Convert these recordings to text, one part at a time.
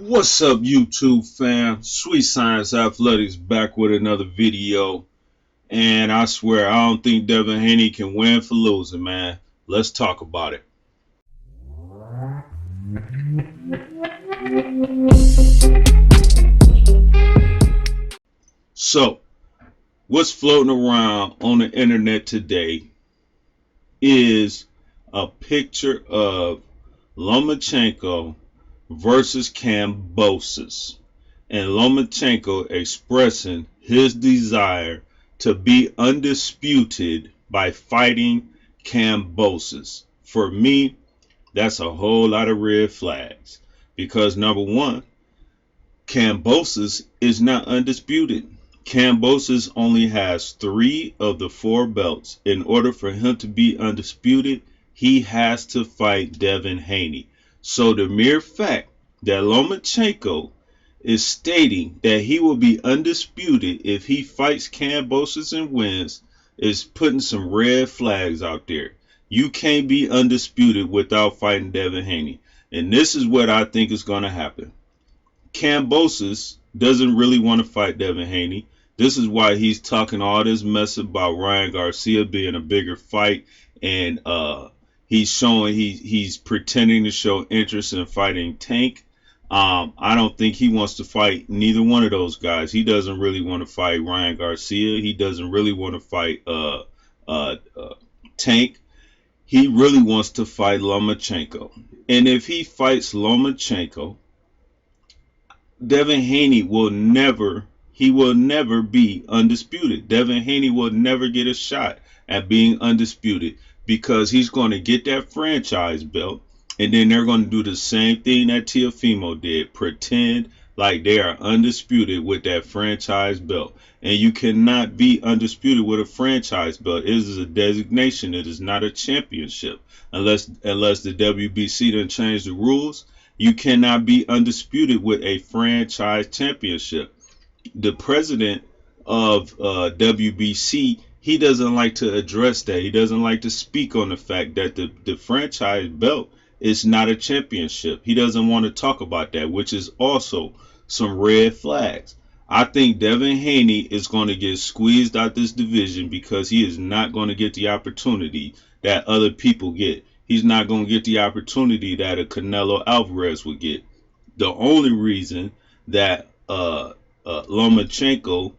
What's up, YouTube fam? Sweet Science Athletics back with another video. And I swear, I don't think Devin Haney can win for losing, man. Let's talk about it. So, what's floating around on the internet today is a picture of Lomachenko versus Kambosos, and Lomachenko expressing his desire to be undisputed by fighting Kambosos. For me, that's a whole lot of red flags because number one, Kambosos is not undisputed. Kambosos only has 3 of the 4 belts. In order for him to be undisputed, he has to fight Devin Haney. So the mere fact that Lomachenko is stating that he will be undisputed if he fights Kambosos and wins is putting some red flags out there. You can't be undisputed without fighting Devin Haney. And this is what I think is going to happen. Kambosos doesn't really want to fight Devin Haney. This is why he's talking all this mess about Ryan Garcia being a bigger fight, and he's pretending to show interest in fighting Tank. I don't think he wants to fight neither one of those guys. He doesn't really want to fight Ryan Garcia. He doesn't really want to fight Tank. He really wants to fight Lomachenko. And if he fights Lomachenko, Devin Haney will never be undisputed. Devin Haney will never get a shot at being undisputed because he's going to get that franchise belt, and then they're going to do the same thing that Teofimo did, pretend like they are undisputed with that franchise belt. And you cannot be undisputed with a franchise belt. It is a designation. It is not a championship. Unless the WBC done change the rules, you cannot be undisputed with a franchise championship. The president of WBC, he doesn't like to address that. He doesn't like to speak on the fact that the franchise belt is not a championship. He doesn't want to talk about that, which is also some red flags. I think Devin Haney is going to get squeezed out this division because he is not going to get the opportunity that other people get. He's not going to get the opportunity that a Canelo Alvarez would get. The only reason that Lomachenko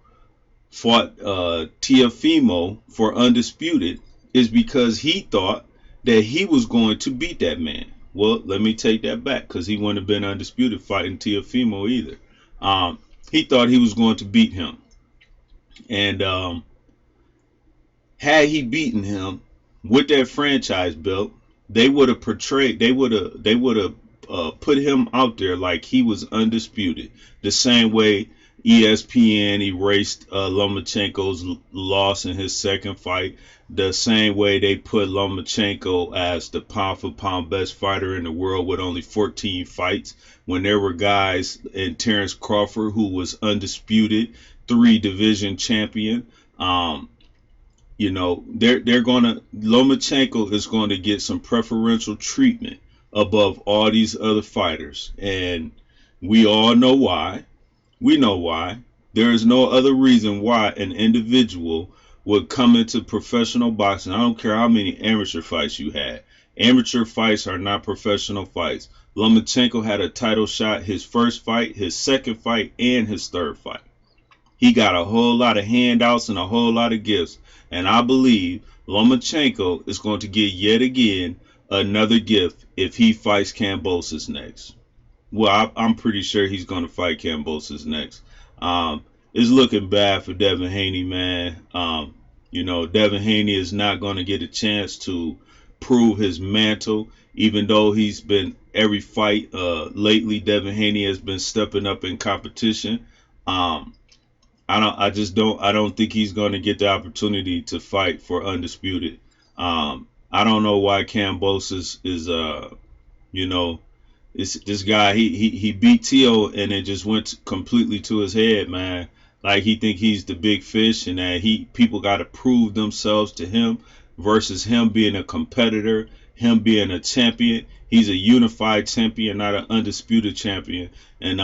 fought Teofimo for undisputed is because he thought that he was going to beat that man. Well, let me take that back, because he wouldn't have been undisputed fighting Teofimo either. He thought he was going to beat him, and had he beaten him with that franchise belt, they would have put him out there like he was undisputed. The same way ESPN erased Lomachenko's loss in his second fight. The same way they put Lomachenko as the pound for pound best fighter in the world with only 14 fights, when there were guys in Terrence Crawford who was undisputed, 3 division champion. Lomachenko is going to get some preferential treatment above all these other fighters, and we all know why. We know why. There is no other reason why an individual would come into professional boxing. I don't care how many amateur fights you had. Amateur fights are not professional fights. Lomachenko had a title shot his first fight, his second fight, and his third fight. He got a whole lot of handouts and a whole lot of gifts. And I believe Lomachenko is going to get yet again another gift if he fights Kambosos next. Well, I'm pretty sure he's going to fight Kambosos next. It's looking bad for Devin Haney, man. Devin Haney is not going to get a chance to prove his mantle, even though he's been every fight lately. Devin Haney has been stepping up in competition. I don't think he's going to get the opportunity to fight for undisputed. I don't know why Kambosos is this guy, he beat Teo, and it just went completely to his head, man. Like he think he's the big fish, and that people got to prove themselves to him versus him being a competitor him being a champion. He's a unified champion, not an undisputed champion. And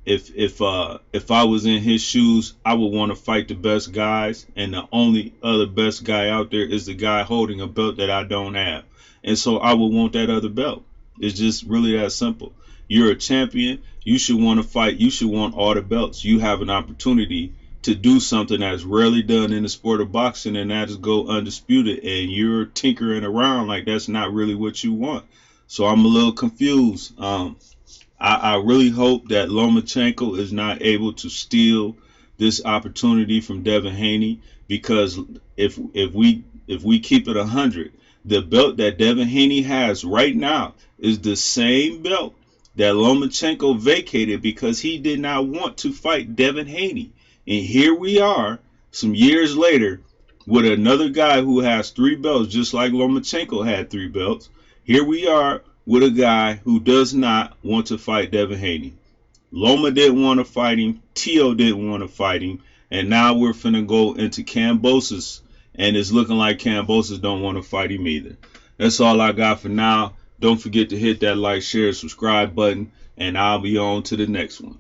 if I was in his shoes, I would want to fight the best guys. And the only other best guy out there is the guy holding a belt that I don't have. And so I would want that other belt. It's just really that simple. You're a champion. You should want to fight. You should want all the belts. You have an opportunity to do something that's rarely done in the sport of boxing, and that is go undisputed. And you're tinkering around like that's not really what you want. So I'm a little confused. I really hope that Lomachenko is not able to steal this opportunity from Devin Haney, because if we keep it 100, the belt that Devin Haney has right now is the same belt that Lomachenko vacated because he did not want to fight Devin Haney. And here we are some years later with another guy who has 3 belts, just like Lomachenko had 3 belts. Here we are with a guy who does not want to fight Devin Haney. Loma didn't want to fight him. Tio didn't want to fight him. And now we're finna go into Kambosos, and it's looking like Kambosos don't want to fight him either. That's all I got for now. Don't forget to hit that like, share, subscribe button, and I'll be on to the next one.